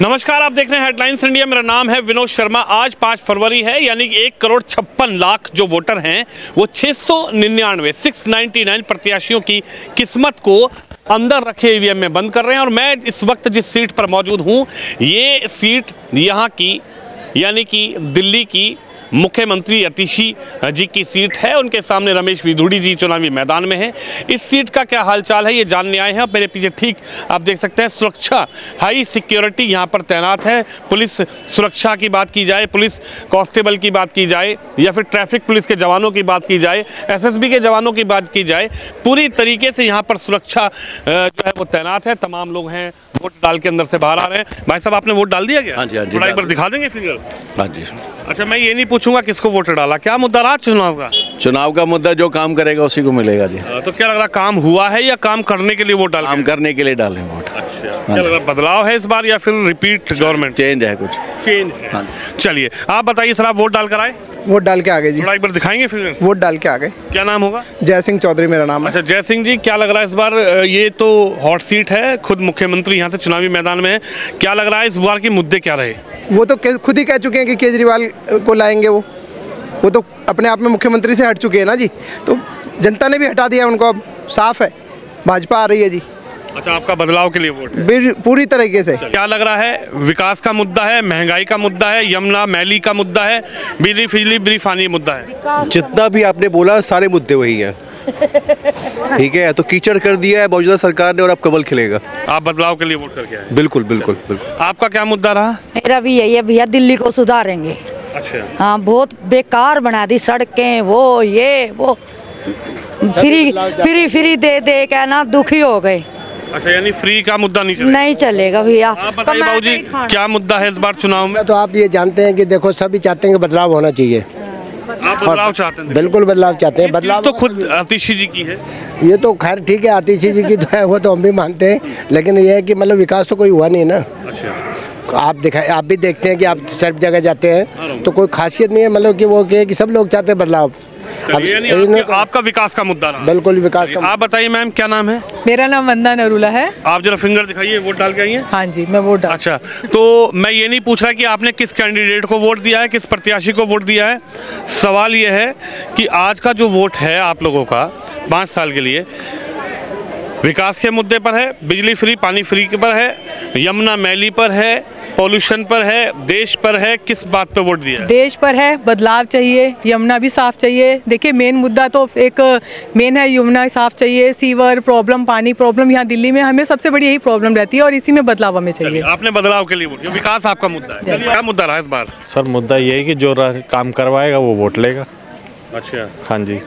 नमस्कार, आप देख रहे हैं हेडलाइंस इंडिया। मेरा नाम है विनोद शर्मा। आज 5 फरवरी है, यानी कि 1,56,00,000 जो वोटर हैं वो 699 प्रत्याशियों की किस्मत को अंदर रखे ईवीएम में बंद कर रहे हैं। और मैं इस वक्त जिस सीट पर मौजूद हूं, ये सीट यहाँ की यानी कि दिल्ली की मुख्यमंत्री अतिशी जी की सीट है। उनके सामने रमेश विधुड़ी जी चुनावी मैदान में हैं। इस सीट का क्या हालचाल है ये जानने आए हैं। मेरे पीछे ठीक आप देख सकते हैं, सुरक्षा, हाई सिक्योरिटी यहाँ पर तैनात है। पुलिस सुरक्षा की बात की जाए, पुलिस कांस्टेबल की बात की जाए, या फिर ट्रैफिक पुलिस के जवानों की बात की जाए, एसएसबी के जवानों की बात की जाए, पूरी तरीके से यहाँ पर सुरक्षा जो है वो तैनात है। तमाम लोग हैं, वोट डाल के अंदर से बाहर आ रहे हैं। भाई साहब, आपने वोट डाल दिया क्या? हाँ जी, हाँ जी। थोड़ा एक बार दिखा देंगे फिगर? हाँ जी। अच्छा, मैं ये नहीं पूछूंगा किसको वोट डाला, क्या मुद्दा रहा चुनाव का? चुनाव का मुद्दा जो काम करेगा उसी को मिलेगा जी। तो क्या लग रहा, काम हुआ है या काम करने के लिए वोट डाल? काम करने के लिए डालें वोट। अच्छा, क्या लग रहा, बदलाव है इस बार या फिर रिपीट गवर्नमेंट? चेंज है, कुछ चेंज है। हाँ। चलिए, आप बताइए सर, आप वोट डाल कर आए? वोट डाल के आ गए जी। थोड़ा एक बार दिखाएंगे फिर? वोट डाल के आ गए। क्या नाम होगा? जय सिंह चौधरी मेरा नाम है। अच्छा, जय सिंह जी, क्या लग रहा है इस बार? ये तो हॉट सीट है, खुद मुख्यमंत्री यहाँ से चुनावी मैदान में है। क्या लग रहा है इस बार के मुद्दे क्या रहे? वो तो खुद ही कह चुके हैं कि केजरीवाल को लाएंगे। वो तो अपने आप में मुख्यमंत्री से हट चुके हैं ना जी, तो जनता ने भी हटा दिया उनको। अब साफ है, भाजपा आ रही है जी। अच्छा, आपका बदलाव के लिए वोट है? पूरी तरीके से। क्या लग रहा है, विकास का मुद्दा है, महंगाई का मुद्दा है, यमुना मैली का मुद्दा है, बिजली फिजली बिजली मुद्दा है? जितना भी आपने बोला सारे मुद्दे वही है। ठीक है, तो कीचड़ कर दिया है मौजूदा सरकार ने और अब कमल खिलेगा। आप बदलाव के लिए वोट करके आए? बिल्कुल बिल्कुल बिल्कुल। आपका क्या मुद्दा रहा? मेरा भी यही है भैया, दिल्ली को सुधारेंगे। अच्छा। हाँ, बहुत बेकार बना दी सड़कें, वो ये वो फ्री दे दे के ना दुखी हो गए। अच्छा, यानी फ्री का मुद्दा नहीं चलेगा? नहीं चलेगा भैया। आप बताइए बाबूजी, क्या मुद्दा है इस बार चुनाव में? तो आप ये जानते हैं कि देखो, सभी चाहते हैं कि बदलाव होना चाहिए। आप बदलाव चाहते हैं? बिल्कुल बदलाव चाहते हैं। बदलाव तो खुद अतिशी जी की है। ये तो खैर ठीक है, आतिशी जी की तो है, वो तो हम भी मानते हैं, लेकिन ये है कि मतलब विकास तो कोई हुआ नहीं ना। अच्छा। आप भी देखते हैं कि आप सब जगह जाते हैं तो कोई खासियत नहीं है, मतलब कि वो कि सब लोग चाहते हैं बदलाव। आपका विकास का मुद्दा रहा? बिल्कुल विकास का। आप बताइए मैम, क्या नाम है? मेरा नाम वंदना नरूला है। आप जरा फिंगर दिखाइए, वोट डाल के आई हैं? हाँ जी, मैं वोट डाल। अच्छा, तो मैं ये नहीं पूछ रहा कि आपने किस कैंडिडेट को वोट दिया है, किस प्रत्याशी को वोट दिया है। सवाल ये है कि आज का जो वोट है आप लोगों का 5 साल के लिए, विकास के मुद्दे पर है, बिजली फ्री पानी फ्री के पर है, यमुना मैली पर है, पॉल्यूशन पर है, देश पर है, किस बात पे वोट दिया है? देश पर है, बदलाव चाहिए, यमुना भी साफ चाहिए। देखिए, मेन मुद्दा तो एक मेन है, यमुना साफ चाहिए, सीवर प्रॉब्लम, पानी प्रॉब्लम यहाँ दिल्ली में हमें सबसे बड़ी यही प्रॉब्लम रहती है और इसी में बदलाव हमें चाहिए। आपने बदलाव के लिए वोट किया, विकास आपका मुद्दा है। क्या मुद्दा रहा इस बार? सर, मुद्दा ये है कि जो काम करवाएगा वो वोट लेगा। अच्छा। हाँ जी।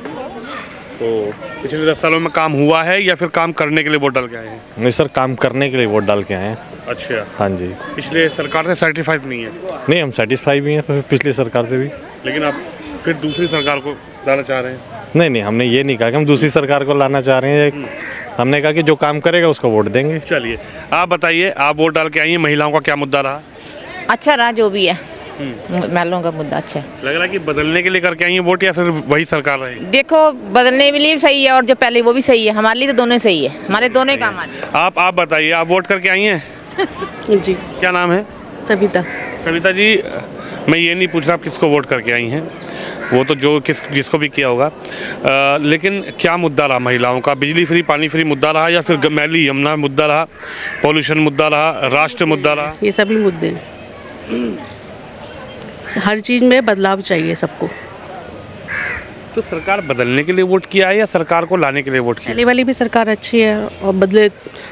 तो पिछले 10 सालों में काम हुआ है या फिर काम करने के लिए वोट डाल के आए हैं? नहीं सर, काम करने के लिए वोट डाल के आए हैं। अच्छा। हाँ जी। पिछले सरकार से सर्टिफाइड नहीं है? नहीं, हम सेटिस्फाई भी हैं पिछली सरकार से भी। लेकिन आप फिर दूसरी सरकार को लाना चाह रहे हैं? नहीं, हमने ये नहीं कहा कि हम दूसरी सरकार को लाना चाह रहे हैं। हमने कहा कि जो काम करेगा उसको वोट देंगे। चलिए, आप बताइए, आप वोट डाल के आई हैं, महिलाओं का क्या मुद्दा रहा? अच्छा रहा जो भी है, महिलाओं का मुद्दा अच्छा है। लग रहा है कि बदलने के लिए करके आई हैं वोट या फिर वही सरकार रहेगी? देखो, बदलने के लिए भी सही है और जो पहले वो भी सही है। हमारे लिए तो दोनों सही है, हमारे दोनों ही काम आते हैं। आप बताइए, आप वोट करके आई हैं? जी। क्या नाम है? सविता। सविता जी, मैं ये नहीं पूछ रहा आप किसको वोट करके आई हैं, वो तो जिसको भी किया होगा, लेकिन क्या मुद्दा रहा महिलाओं का? बिजली फ्री पानी फ्री मुद्दा रहा या फिर मैली यमुना मुद्दा रहा, पॉल्यूशन मुद्दा रहा, राष्ट्र मुद्दा रहा? ये सभी मुद्दे हर चीज़ में बदलाव चाहिए सबको। तो सरकार बदलने के लिए वोट किया है या सरकार को लाने के लिए वोट किया? पहले वाली भी सरकार अच्छी है और बदले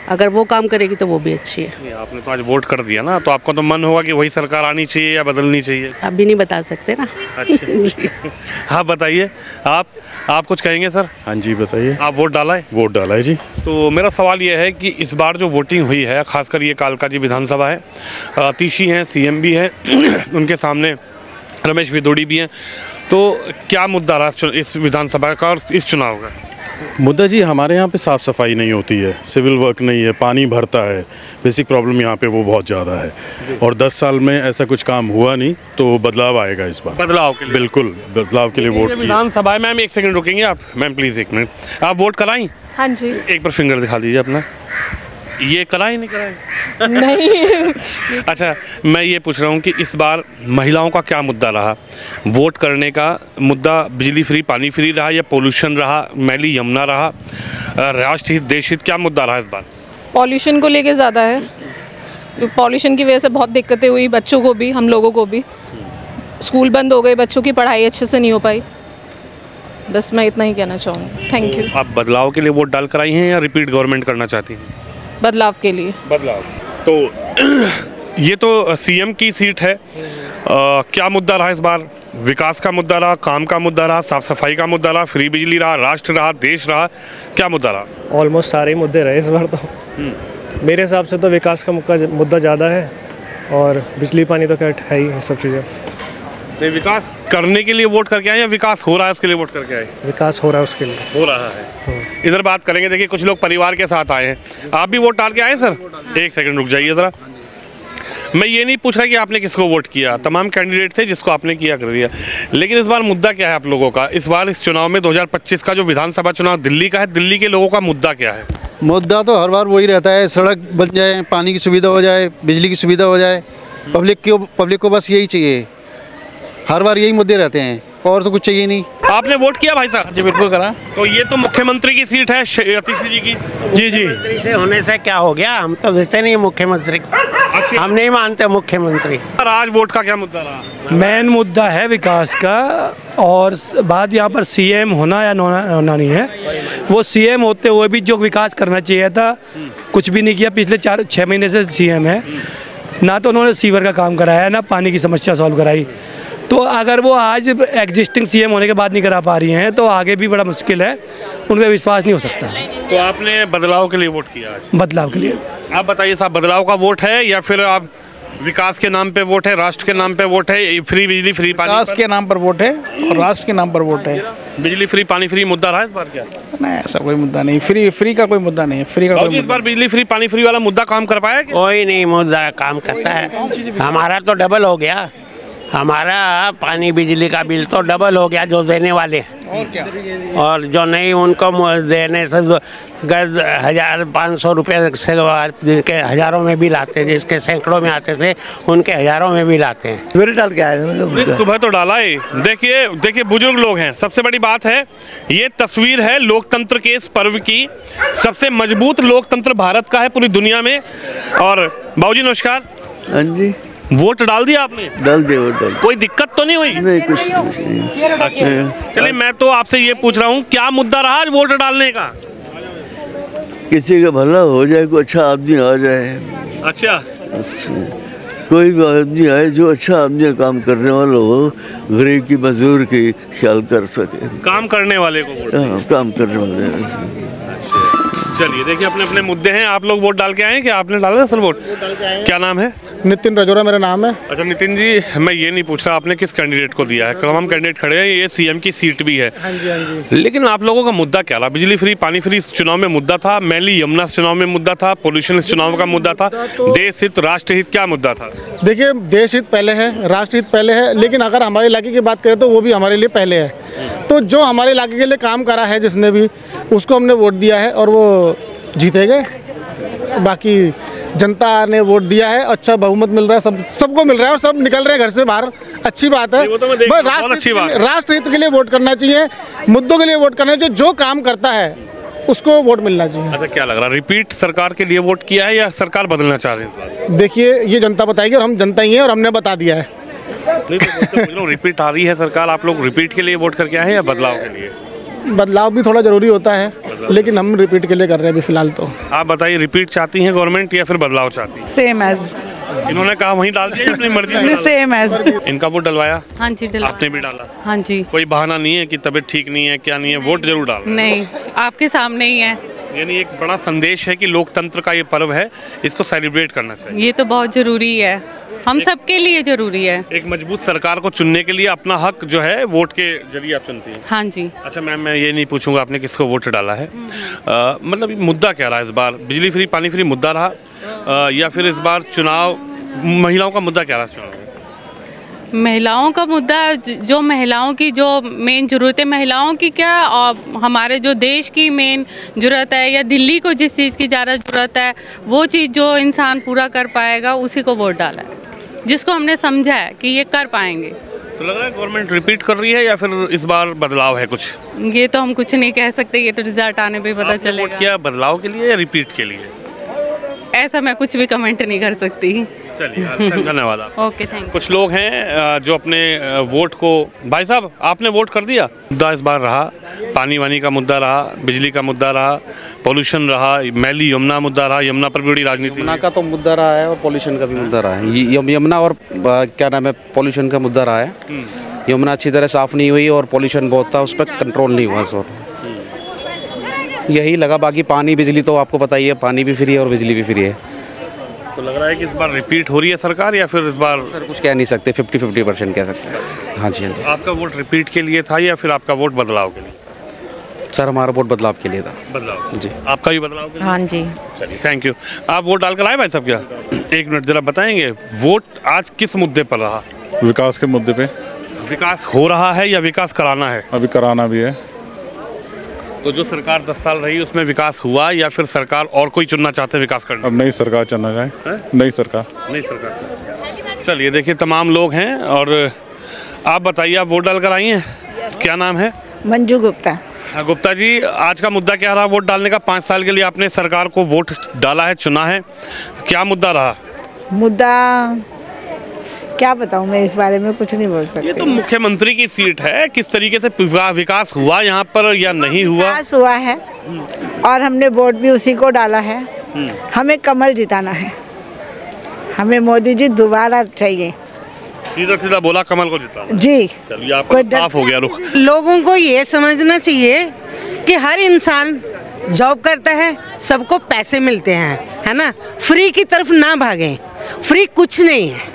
अगर वो काम करेगी तो वो भी अच्छी है। आपने तो आज वोट कर दिया ना, तो आपका तो मन होगा कि वही सरकार आनी चाहिए या बदलनी चाहिए? अभी नहीं बता सकते ना। अच्छा। आप बताइए, आप कुछ कहेंगे सर? हाँ जी, बताइए। आप वोट डाला है? वोट डाला है जी। तो मेरा सवाल ये है कि इस बार जो वोटिंग हुई है, खासकर ये कालका जी विधानसभा है, अतिशी हैं, सीएम भी हैं, उनके सामने रमेश विधुड़ी भी हैं, तो क्या मुद्दा रहा इस विधानसभा का और इस चुनाव का? मुद्दा जी, हमारे यहाँ पे साफ़ सफाई नहीं होती है, सिविल वर्क नहीं है, पानी भरता है, बेसिक प्रॉब्लम यहाँ पे वो बहुत ज़्यादा है। और 10 साल में ऐसा कुछ काम हुआ नहीं, तो बदलाव आएगा इस बार। बदलाव के लिए? बिल्कुल, बदलाव के लिए वोट किया। विधानसभा है मैम, 1 सेकंड रुकेंगे आप? मैम प्लीज़ 1 मिनट, आप वोट कराएं? हाँ जी। एक बार फिंगर दिखा दीजिए अपना। ये करा ही नहीं करा नहीं। अच्छा, मैं ये पूछ रहा हूँ कि इस बार महिलाओं का क्या मुद्दा रहा? वोट करने का मुद्दा बिजली फ्री पानी फ्री रहा या पोल्यूशन रहा, मैली यमुना रहा, राष्ट्र हित देश हित, क्या मुद्दा रहा इस बार? पॉल्यूशन को लेके ज़्यादा है, तो पॉल्यूशन की वजह से बहुत दिक्कतें हुई बच्चों को भी, हम लोगों को भी। स्कूल बंद हो गए, बच्चों की पढ़ाई अच्छे से नहीं हो पाई। बस मैं इतना ही कहना चाहूँगी। Thank you. आप बदलाव के लिए वोट डाल कर आई हैं या रिपीट गवर्नमेंट करना चाहती हैं? बदलाव के लिए। बदलाव। तो ये तो सीएम की सीट है। क्या मुद्दा रहा इस बार? विकास का मुद्दा रहा, काम का मुद्दा रहा, साफ सफाई का मुद्दा रहा, फ्री बिजली रहा, राष्ट्र रहा, देश रहा, क्या मुद्दा रहा? ऑलमोस्ट सारे मुद्दे रहे इस बार तो। मेरे हिसाब से तो विकास का मुद्दा ज़्यादा है और बिजली पानी तो क्या है ही, सब चीज़ें। नहीं, विकास करने के लिए वोट करके आए या विकास हो रहा है उसके लिए वोट करके आए? विकास हो रहा है उसके लिए। हो रहा है। इधर बात करेंगे। देखिए, कुछ लोग परिवार के साथ आए हैं। आप भी वोट डाल के आए सर? एक सेकंड रुक जाइए ज़रा। मैं ये नहीं पूछ रहा कि आपने किसको वोट किया, तमाम कैंडिडेट थे, जिसको आपने किया कर दिया। लेकिन इस बार मुद्दा क्या है आप लोगों का? इस बार इस चुनाव में 2025 का जो विधानसभा चुनाव दिल्ली का है, दिल्ली के लोगों का मुद्दा क्या है? मुद्दा तो हर बार वही रहता है, सड़क बन जाए, पानी की सुविधा हो जाए, बिजली की सुविधा हो जाए। पब्लिक को बस यही चाहिए, हर बार यही मुद्दे रहते हैं, और तो कुछ चाहिए नहीं। आपने वोट किया भाई साहब? जी बिल्कुल करा। तो ये तो मुख्यमंत्री की सीट है, अतिश जी की। जी जी। से होने से क्या हो गया, हम तो देते नहीं मुख्यमंत्री, हम नहीं मानते मुख्यमंत्री। आज वोट का क्या मुद्दा रहा? मेन मुद्दा है विकास का, और बात यहाँ पर सीएम होना या होना नहीं है। वो सीएम होते हुए भी जो विकास करना चाहिए था, कुछ भी नहीं किया। पिछले 4-6 महीने से सीएम है, ना तो उन्होंने सीवर का काम कराया, ना पानी की समस्या सॉल्व कराई। तो अगर वो आज एग्जिस्टिंग सीएम होने के बाद नहीं करा पा रही हैं, तो आगे भी बड़ा मुश्किल है, उन पर विश्वास नहीं हो सकता। तो आपने बदलाव के लिए वोट किया आज? बदलाव के लिए। आप बताइए साहब, बदलाव का वोट है या फिर आप विकास के नाम पे वोट है, राष्ट्र के नाम पे वोट है, फ्री बिजली फ्री पानी? विकास के नाम पर वोट है और राष्ट्र के नाम पर वोट है। बिजली फ्री पानी फ्री मुद्दा रहा इस बार क्या? नहीं, ऐसा कोई मुद्दा नहीं। फ्री का कोई मुद्दा नहीं है। फ्री का इस बार बिजली फ्री पानी फ्री वाला मुद्दा काम कर पाया? कोई नहीं मुद्दा काम करता है। हमारा तो डबल हो गया, हमारा पानी बिजली का बिल तो डबल हो गया जो देने वाले, और क्या, और जो नहीं उनको देने से 1,500 रुपये से जिनके हज़ारों में बिल आते हैं, जिसके सैकड़ों में आते थे उनके हज़ारों में बिल आते हैं। फिर डाल के आए सुबह तो डाला है। देखिए बुजुर्ग लोग हैं। सबसे बड़ी बात है, ये तस्वीर है लोकतंत्र के इस पर्व की। सबसे मजबूत लोकतंत्र भारत का है पूरी दुनिया में। और बाबूजी नमस्कार। हाँ जी। वोट डाल दिया आपने? डाल दिया, वोट डाल। कोई दिक्कत तो नहीं हुई? नहीं, कुछ नहीं। अच्छा, चलिए मैं तो आपसे ये पूछ रहा हूँ, क्या मुद्दा रहा आज वोट डालने का? किसी का भला हो जाए, कोई अच्छा आदमी आ जाए। अच्छा, कोई भी आदमी आए जो अच्छा आदमी काम करने वाला हो, गरीब की मजदूर की ख्याल कर सके, काम करने वाले को वोट। काम करने वाले। चलिए, देखिए अपने अपने मुद्दे हैं। आप लोग वोट डाल के आए हैं क्या? आपने डाला असल वोट? क्या नाम है? नितिन राजौरा मेरा नाम है। अच्छा नितिन जी, मैं ये नहीं पूछ रहा आपने किस कैंडिडेट को दिया है, तमाम कैंडिडेट खड़े हैं, ये सीएम की सीट भी है। हाँ जी, हाँ जी। लेकिन आप लोगों का मुद्दा क्या रहा? बिजली फ्री पानी फ्री इस चुनाव में मुद्दा था, मैली यमुना इस चुनाव में मुद्दा था, पोल्यूशन इस चुनाव का मुद्दा था, देश हित राष्ट्र हित क्या मुद्दा था? देखिए, देश हित पहले है, राष्ट्र हित पहले है, लेकिन अगर हमारे इलाके की बात करें तो वो भी हमारे लिए पहले है। तो जो हमारे इलाके के लिए काम करा है जिसने भी, उसको हमने वोट दिया है और वो जीते गए। बाकी जनता ने वोट दिया है, अच्छा बहुमत मिल रहा है, सबको मिल रहा है और सब निकल रहे हैं घर से बाहर। अच्छी बात है। वो तो मैं देख रहा हूं, बहुत अच्छी बात है। राष्ट्र हित के लिए वोट करना चाहिए, मुद्दों के लिए वोट करना चाहिए। जो काम करता है उसको वोट मिलना चाहिए। अच्छा, क्या लग रहा है, रिपीट सरकार के लिए वोट किया है या सरकार बदलना चाह रहे हैं? देखिए, ये जनता बताएगी और हम जनता ही हैं और हमने बता दिया है। नहीं तो रिपीट आ रही है सरकार, आप लोग रिपीट के लिए वोट करके आए हैं या बदलाव के लिए? बदलाव भी थोड़ा जरूरी होता है, लेकिन हम रिपीट के लिए कर रहे हैं अभी फिलहाल तो। आप बताइए, रिपीट चाहती हैं गवर्नमेंट या फिर बदलाव चाहती है? Same age. इन्होंने कहा वहीं डाल दिया, अपनी मर्जी से सेम एज। इनका वोट डलवाया? हाँ जी, आपने भी डाला? हाँ जी। कोई बहाना नहीं है कि तबीयत ठीक नहीं है, क्या नहीं है, वोट जरूर डाल? नहीं, आपके सामने ही है। यानी एक बड़ा संदेश है कि लोकतंत्र का ये पर्व है, इसको सेलिब्रेट करना चाहिए। ये तो बहुत जरूरी है, हम सबके लिए जरूरी है। एक मजबूत सरकार को चुनने के लिए अपना हक जो है वोट के जरिए आप चुनती हैं। हाँ जी। अच्छा मैम, मैं ये नहीं पूछूंगा आपने किसको वोट डाला है, मतलब मुद्दा क्या रहा इस बार? बिजली फ्री पानी फ्री मुद्दा रहा या फिर इस बार चुनाव महिलाओं का मुद्दा क्या रहा चुनाव में? महिलाओं का मुद्दा, जो महिलाओं की जो मेन ज़रूरत है, महिलाओं की क्या और हमारे जो देश की मेन ज़रूरत है, या दिल्ली को जिस चीज़ की ज़्यादा ज़रूरत है, वो चीज़ जो इंसान पूरा कर पाएगा उसी को वोट डाला है, जिसको हमने समझा है कि ये कर पाएंगे। तो लग रहा है गवर्नमेंट रिपीट कर रही है या फिर इस बार बदलाव है कुछ? ये तो हम कुछ नहीं कह सकते, ये तो रिजल्ट आने पे पता चलेगा। क्या बदलाव के लिए या रिपीट के लिए? ऐसा मैं कुछ भी कमेंट नहीं कर सकती। चलिए धन्यवाद आप। Okay, thank. कुछ लोग हैं जो अपने वोट को, भाई साहब आपने वोट कर दिया? मुद्दा इस बार रहा, पानी वानी का मुद्दा रहा, बिजली का मुद्दा रहा, पोल्यूशन रहा, मैली यमुना मुद्दा रहा, यमुना पर भी बड़ी राजनीति। यमुना का तो मुद्दा रहा है और पोल्यूशन का भी मुद्दा रहा है। यमुना और क्या नाम है, पोल्यूशन का मुद्दा रहा है। यमुना अच्छी तरह साफ नहीं हुई और पोल्यूशन बहुत था, उस पर कंट्रोल नहीं हुआ सर, यही लगा। बाकी पानी बिजली तो आपको पता ही है, पानी भी फ्री है और बिजली भी फ्री है। तो लग रहा है कि इस बार रिपीट हो रही है सरकार या फिर इस बार? सर कुछ कह नहीं सकते, 50-50% कह सकते हैं। हाँ जी, हाँ जी। आपका वोट रिपीट के लिए था या फिर आपका वोट बदलाव के लिए? सर हमारा वोट बदलाव के लिए था। बदलाव जी। आपका भी बदलाव के लिए? हाँ जी। चलिए थैंक यू। आप वोट डालकर आए भाई साहब क्या? एक मिनट जरा बताएंगे, वोट आज किस मुद्दे पर रहा? विकास के मुद्दे पे। विकास हो रहा है या विकास कराना है? अभी कराना भी है। तो जो सरकार 10 साल रही उसमें विकास हुआ या फिर सरकार और कोई चुनना चाहते हैं विकास करना? अब नई सरकार चुना जाए। नई सरकार। नई सरकार। चलिए देखिए तमाम लोग हैं और आप बताइए, आप वोट डालकर आई हैं, क्या नाम है? मंजू गुप्ता। गुप्ता जी, आज का मुद्दा क्या रहा वोट डालने का? 5 साल के लिए आपने सरकार को वोट डाला है, चुना है, क्या मुद्दा रहा? मुद्दा क्या बताऊं, मैं इस बारे में कुछ नहीं बोल सकती। ये तो मुख्यमंत्री की सीट है, किस तरीके से विकास हुआ यहाँ पर या नहीं हुआ? विकास हुआ है और हमने वोट भी उसी को डाला है। हमें कमल जिताना है, हमें मोदी जी दोबारा चाहिए। सीधा सीधा बोला कमल को जिताना जी। चलिए आपका साफ हो गया रुख। लोगों को ये समझना चाहिए कि हर इंसान जॉब करता है, सबको पैसे मिलते हैं, है ना। फ्री की तरफ ना भागें, फ्री कुछ नहीं है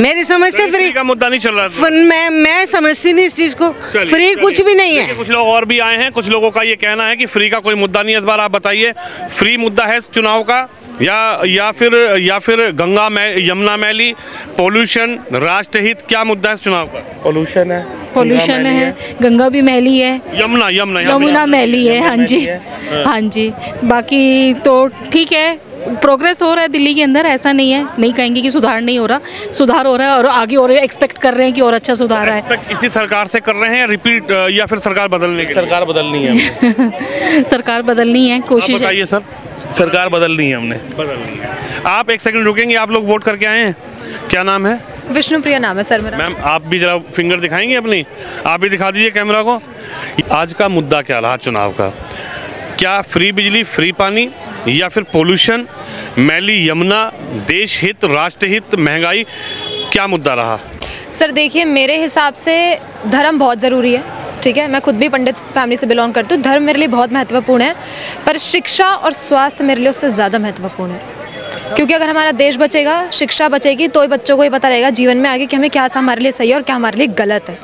मेरी समझ से। फ्री का मुद्दा नहीं चल रहा। मैं समझती नहीं इस चीज को। फ्री कुछ भी नहीं है। कुछ लोग और भी आए हैं, कुछ लोगों का ये कहना है कि फ्री का कोई मुद्दा नहीं है। इस बार आप बताइए, फ्री मुद्दा है चुनाव का या फिर गंगा यमुना मैली, पोल्यूशन, राष्ट्रहित, क्या मुद्दा है चुनाव का? पोल्यूशन है, गंगा भी मैली है, यमुना मैली है। हाँ जी, हाँ जी। बाकी तो ठीक है, प्रोग्रेस हो रहा है दिल्ली के अंदर, ऐसा नहीं है, नहीं कहेंगे कि सुधार नहीं हो रहा, सुधार हो रहा है और आगे और एक्सपेक्ट कर रहे हैं कि और अच्छा सुधार है। इसी सरकार से कर रहे हैं रिपीट या फिर सरकार बदलने की? सरकार बदलनी है। सरकार बदलनी है, कोशिश। बताइए सर। सरकार बदलनी है, हमने बदलनी है। आप एक सेकंड रुकेंगे, आप लोग वोट करके आए हैं, क्या नाम है? विष्णुप्रिया नाम है सर मेरा। मैम आप भी जरा फिंगर दिखाएंगे अपनी, आप भी दिखा दीजिए कैमरा को। आज का मुद्दा क्या रहा चुनाव का? क्या फ्री बिजली, फ्री पानी या फिर पोल्यूशन, मैली यमुना, देश हित, राष्ट्रहित, महंगाई, क्या मुद्दा रहा? सर देखिए, मेरे हिसाब से धर्म बहुत ज़रूरी है, ठीक है। मैं खुद भी पंडित फैमिली से बिलोंग करती हूँ। धर्म मेरे लिए बहुत महत्वपूर्ण है, पर शिक्षा और स्वास्थ्य मेरे लिए उससे ज़्यादा महत्वपूर्ण है। क्योंकि अगर हमारा देश बचेगा, शिक्षा बचेगी, तो ही बच्चों को ये पता रहेगा जीवन में आगे कि हमें क्या हमारे लिए सही है और क्या हमारे लिए गलत है।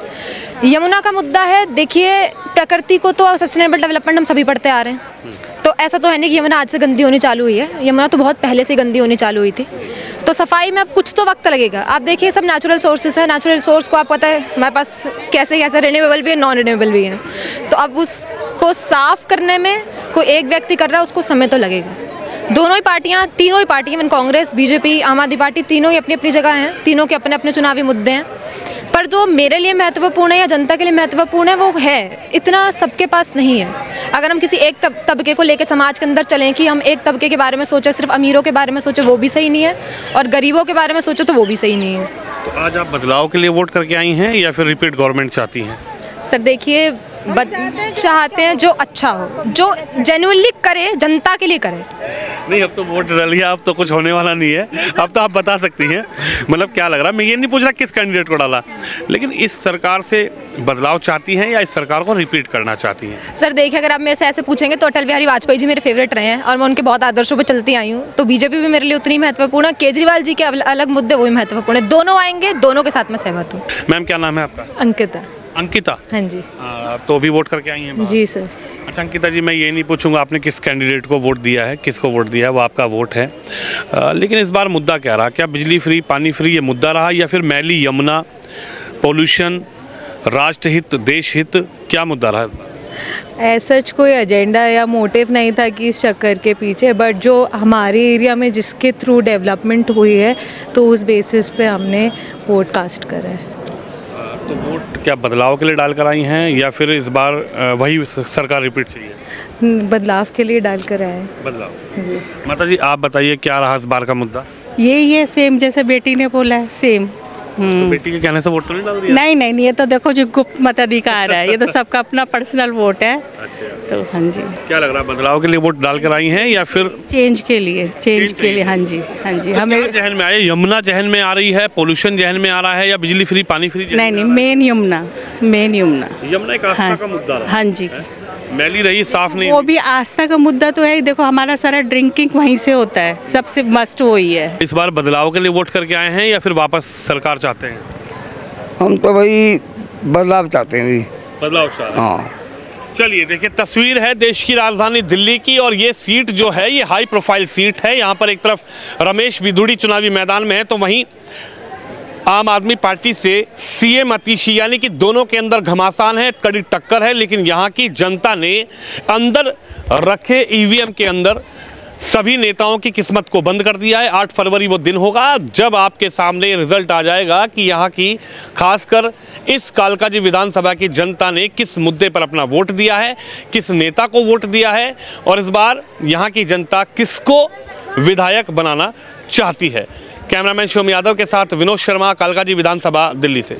यमुना का मुद्दा है, देखिए प्रकृति को तो सस्टेनेबल डेवलपमेंट हम सभी पढ़ते आ रहे हैं, तो ऐसा तो है नहीं कि यमुना आज से गंदी होनी चालू हुई है। यमुना तो बहुत पहले से गंदी होनी चालू हुई थी। तो सफाई में अब कुछ तो वक्त लगेगा। आप देखिए, सब नेचुरल सोर्सेज है, नेचुरल रिसोर्स को आपको पता है हमारे पास कैसे कैसे रिन्यूएबल भी है, नॉन रिन्यूएबल भी है। तो अब उसको साफ करने में कोई एक व्यक्ति कर रहा है, उसको समय तो लगेगा। दोनों ही पार्टियां, तीनों ही पार्टी, इवन कांग्रेस, बीजेपी, आम आदमी पार्टी, तीनों ही अपनी अपनी जगह हैं, तीनों के अपने अपने चुनावी मुद्दे हैं। पर जो मेरे लिए महत्वपूर्ण है या जनता के लिए महत्वपूर्ण है, वो है, इतना सबके पास नहीं है। अगर हम किसी एक तबके को लेकर समाज के अंदर चलें कि हम एक तबके के बारे में सोचें, सिर्फ अमीरों के बारे में सोचें, वो भी सही नहीं है, और गरीबों के बारे में सोचें तो वो भी सही नहीं है। तो आज आप बदलाव के लिए वोट करके आई हैं या फिर रिपीट गवर्नमेंट चाहती हैं? सर देखिए, चाहते हैं जो अच्छा हो, जो जेन्युइनली करे, जनता के लिए करे। नहीं, अब तो वोट डाल लिया, अब तो कुछ होने वाला नहीं है। अब तो आप बता सकती हैं, मतलब क्या लग रहा? मैं ये नहीं पूछ रहा किस कैंडिडेट को डाला, लेकिन इस सरकार से बदलाव चाहती हैं या इस सरकार को रिपीट करना चाहती हैं? सर देखिए, अगर आप मेरे से ऐसे पूछेंगे तो अटल बिहारी वाजपेयी जी मेरे फेवरेट रहे हैं और मैं उनके बहुत आदर्शों पर चलती आई हूँ। तो बीजेपी भी मेरे लिए उतनी महत्वपूर्ण है, केजरीवाल जी के अलग मुद्दे वो भी महत्वपूर्ण है। दोनों आएंगे, दोनों के साथ मैं सहमत हूँ। मैम क्या नाम है आपका? अंकिता। अंकिता? हाँ जी। तो अभी वोट करके आई हैं? जी सर। अच्छा अंकिता जी, मैं ये नहीं पूछूंगा आपने किस कैंडिडेट को वोट दिया है, किसको वोट दिया है, वो आपका वोट है, लेकिन इस बार मुद्दा क्या रहा? क्या बिजली फ्री, पानी फ्री ये मुद्दा रहा या फिर मैली यमुना, पॉल्यूशन, राष्ट्रहित, देश हित, क्या मुद्दा रहा? ऐसा कोई एजेंडा या मोटिव नहीं था कि इस चक्कर के पीछे, बट जो हमारे एरिया में जिसके थ्रू डेवलपमेंट हुई है तो उस बेसिस पे हमने वोट कास्ट करा है। तो वोट क्या बदलाव के लिए डाल कर आई हैं या फिर इस बार वही सरकार रिपीट चाहिए? बदलाव के लिए डाल कर आए हैं। बदलाव। जी। माता जी आप बताइए क्या रहा इस बार का मुद्दा? यही है, सेम जैसे बेटी ने बोला है, सेम। तो बेटी के कहने से वोट तो नहीं डाल दिया? नहीं नहीं, ये तो देखो जो गुप्त मताधिकार है, ये तो सबका अपना पर्सनल वोट है। तो हाँ जी। क्या लग रहा है, बदलाव के लिए वोट डाल कर आई हैं या फिर चेंज के लिए? चेंज के लिए, हाँ जी हाँ जी। तो हमें जहन में आए, यमुना जहन में आ रही है, पोल्यूशन जहन में आ रहा है या बिजली फ्री, पानी फ्री? नहीं नहीं, मेन यमुना, मेन यमुना। यमुना एक आस्था का मुद्दा रहा। हाँ जी। मैली रही, साफ नहीं। वो भी आस्था का मुद्दा तो है ही, देखो हमारा सारा ड्रिंकिंग वहीं से होता है, सबसे मस्ट वही है। इस बार बदलाव के लिए वोट करके आए हैं या फिर वापस सरकार चाहते हैं? हम तो भाई बदलाव चाहते हैं भी। बदलाव चाहते हैं। हाँ। चलिए देखिए, तस्वीर है देश की राजधानी दिल्ली की और ये सीट जो है ये हाई प्रोफाइल सीट है। यहाँ पर एक तरफ रमेश विधुड़ी चुनावी मैदान में है तो वहीं आम आदमी पार्टी से सीएम अतीशी, यानी कि दोनों के अंदर घमासान है, कड़ी टक्कर है। लेकिन यहाँ की जनता ने अंदर रखे ईवीएम के अंदर सभी नेताओं की किस्मत को बंद कर दिया है। 8 फरवरी वो दिन होगा जब आपके सामने रिजल्ट आ जाएगा कि यहाँ की खासकर इस कालकाजी विधानसभा की जनता ने किस मुद्दे पर अपना वोट दिया है, किस नेता को वोट दिया है और इस बार यहाँ की जनता किसको विधायक बनाना चाहती है। कैमरामैन शिवम यादव के साथ विनोद शर्मा, कालकाजी विधानसभा, दिल्ली से।